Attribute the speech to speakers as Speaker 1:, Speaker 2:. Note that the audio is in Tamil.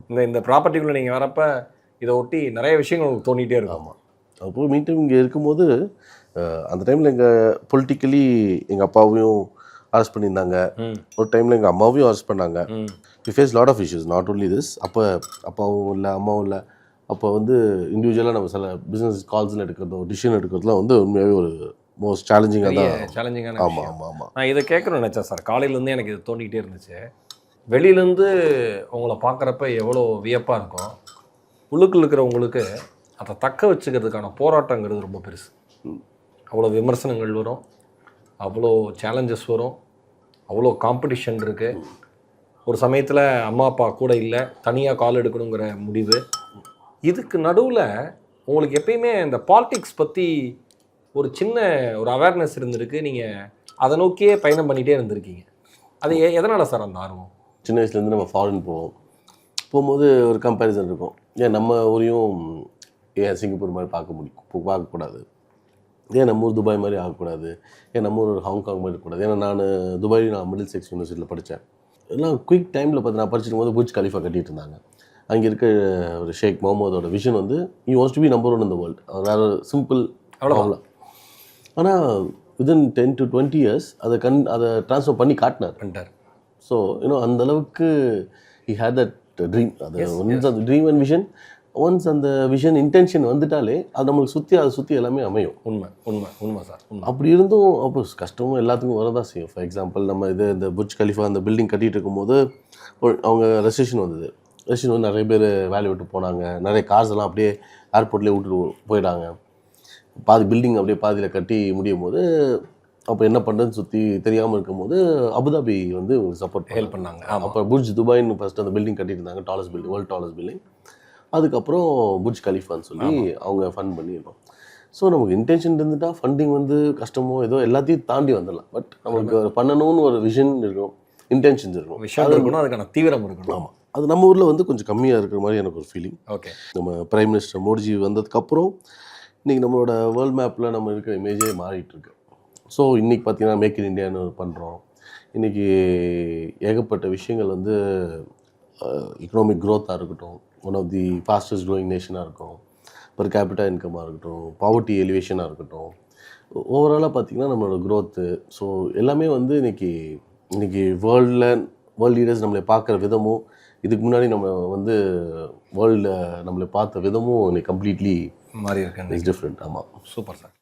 Speaker 1: இந்த ப்ராப்பர்ட்டிக்குள்ளே நீங்கள் வரப்போ இதை ஒட்டி நிறைய விஷயங்கள் உங்களுக்கு தோண்டிகிட்டே இருக்கும்.
Speaker 2: ஆமாம். அப்போ மீண்டும் இங்கே இருக்கும்போது அந்த டைமில் எங்கள் பொலிட்டிக்கலி எங்கள் அப்பாவையும் அரெஸ்ட் பண்ணியிருந்தாங்க. ஒரு டைமில் எங்கள் அம்மாவையும் அரெஸ்ட் பண்ணாங்க. We face lot of issues, not only this. அப்போ அப்பாவும் இல்லை அம்மாவும் இல்லை. அப்போ வந்து இண்டிவிஜுவலாக நம்ம சில பிஸ்னஸ் கால்ஸில் எடுக்கிறதோ டிசிஷன் எடுக்கிறதுலாம் வந்து உண்மையாகவே ஒரு மோஸ்ட் சேலஞ்சிங்காக தான்.
Speaker 1: சேலஞ்சிங்கான.
Speaker 2: ஆமாம் ஆமாம் ஆமாம்.
Speaker 1: நான் இதை கேட்கணும்னு நினச்சேன் சார். காலையிலேருந்து எனக்கு இது தோண்டிக்கிட்டே இருந்துச்சு. வெளியிலேருந்து உங்களை பார்க்குறப்ப எவ்வளோ வியப்பாக இருக்கும், உள்ளுக்குள்ள இருக்கிறவங்களுக்கு அதை தக்க வச்சுக்கிறதுக்கான போராட்டங்கிறது ரொம்ப பெருசு. அவ்வளோ விமர்சனங்கள் வரும், அவ்வளோ சேலஞ்சஸ் வரும், அவ்வளோ காம்படிஷன் இருக்குது. ஒரு சமயத்தில் அம்மா அப்பா கூட இல்லை, தனியாக கால் எடுக்கணுங்கிற முடிவு. இதுக்கு நடுவில் உங்களுக்கு எப்பயுமே இந்த பாலிடிக்ஸ் பற்றி ஒரு சின்ன ஒரு அவேர்னஸ் இருந்திருக்கு. நீங்கள் அதை நோக்கியே பயணம் பண்ணிகிட்டே இருந்திருக்கீங்க. அது எதனால் சார் அந்த ஆர்வம்?
Speaker 2: சின்ன வயசுலேருந்து நம்ம ஃபாரின் போகும்போது ஒரு கம்பேரிசன் இருக்கும். ஏன் நம்ம ஊரையும் ஏன் சிங்கப்பூர் மாதிரி பார்க்கக்கூடாது, ஏன் நம்ம ஊர் துபாய் மாதிரி ஆகக்கூடாது, ஏன் நம்ம ஊர் ஹாங்காங் மாதிரி இருக்கக்கூடாது. ஏன்னா நான் மிடில் செக்ஸ் யூனிவர்சிட்டியில் படித்தேன். எல்லாம் குயிக் டைமில் பார்த்து நான் படிச்சிருக்கும் போது புர்ஜ் கலிஃபா கட்டிகிட்டு இருந்தாங்க. அங்கே இருக்க ஒரு ஷேக் முகமதோட விஷன் வந்து he wants to be number 1 in the world. வேறு சிம்பிள் அவ்வளோ. ஆனால் வித்தின் 10 to 20 years அதை ட்ரான்ஸ்ஃபர் பண்ணி காட்டினார். ஸோ இன்னும் அந்தளவுக்கு ஹி ஹேட் தட் ட்ரீம். அது ஒன்ஸ் அந்த ட்ரீம் அண்ட் விஷன், ஒன்ஸ் அந்த விஷன் இன்டென்ஷன் வந்துட்டாலே அது நம்மளுக்கு அதை சுற்றி எல்லாமே அமையும்.
Speaker 1: உண்மை சார்.
Speaker 2: அப்படி இருந்தும் அப்போ கஷ்டமும் எல்லாத்துக்கும் வரதான் செய்யும். ஃபார் எக்ஸாம்பிள் நம்ம இந்த புர்ஜ் கலிஃபா அந்த பில்டிங் கட்டிகிட்டு இருக்கும்போது அவங்க ரெஸ்ட்ரிக்ஷன் வந்தது. ரெஸ்ட்ரிக்ஷன் வந்து நிறைய பேர் வேலையை விட்டு போனாங்க. நிறைய கார்ஸ் எல்லாம் அப்படியே ஏர்போர்ட்லேயே விட்டுட்டு போயிட்டாங்க. பில்டிங் அப்படியே பாதியில் கட்டி முடியும் போது அப்போ என்ன பண்ணுறதுன்னு சுற்றி தெரியாமல் இருக்கும்போது அபுதாபி வந்து சப்போர்ட்
Speaker 1: ஹெல்ப் பண்ணாங்க.
Speaker 2: அப்போ புர்ஜ் துபாய்னு ஃபஸ்ட்டு அந்த பில்டிங் கட்டிட்டு இருந்தாங்க, வேர்ல்டு டாலஸ்ட் பில்டிங். அதுக்கப்புறம் புர்ஜ் கலிஃபான்னு சொல்லி அவங்க ஃபண்ட் பண்ணியிருக்கோம். ஸோ நமக்கு இன்டென்ஷன் இருந்துட்டால் ஃபண்டிங் வந்து கஷ்டமோ ஏதோ எல்லாத்தையும் தாண்டி வந்துடலாம். பட் நமக்கு பண்ணணும்னு ஒரு விஷன் இருக்கும், இன்டென்ஷன்ஸ் இருக்கும்,
Speaker 1: விஷயம் இருக்கணும், அதுக்கான தீவிரம் இருக்கணும்.
Speaker 2: ஆமாம். அது நம்ம ஊரில் வந்து கொஞ்சம் கம்மியாக இருக்கிற மாதிரி எனக்கு ஒரு ஃபீலிங்.
Speaker 1: ஓகே.
Speaker 2: நம்ம பிரைம் மினிஸ்டர் மோடிஜி வந்ததுக்கப்புறம் இன்றைக்கி நம்மளோட வேர்ல்டு மேப்பில் நம்ம இருக்கிற இமேஜே மாறிட்டுருக்கு. ஸோ இன்றைக்கி பார்த்திங்கன்னா மேக் இன் இண்டியான்னு பண்ணுறோம். இன்றைக்கி ஏகப்பட்ட விஷயங்கள் வந்து எக்கனாமிக் க்ரோத்தாக இருக்கட்டும், one of the fastest growing நேஷனாக இருக்கும், பர் கேபிட்டா இன்கமாக இருக்கட்டும், பாவர்ட்டி எலிவேஷனாக இருக்கட்டும், ஓவராலாக பார்த்திங்கன்னா நம்மளோட க்ரோத்து. ஸோ எல்லாமே வந்து இன்றைக்கி வேர்ல்டு லீடர்ஸ் நம்மளை பார்க்குற விதமும் இதுக்கு முன்னாடி நம்ம வந்து வேர்ல்டில் நம்மளை பார்த்த விதமும் இன்னைக்கு கம்ப்ளீட்லி
Speaker 1: மாறி இருக்கு.
Speaker 2: Is different. ஆமாம்.
Speaker 1: Super sir.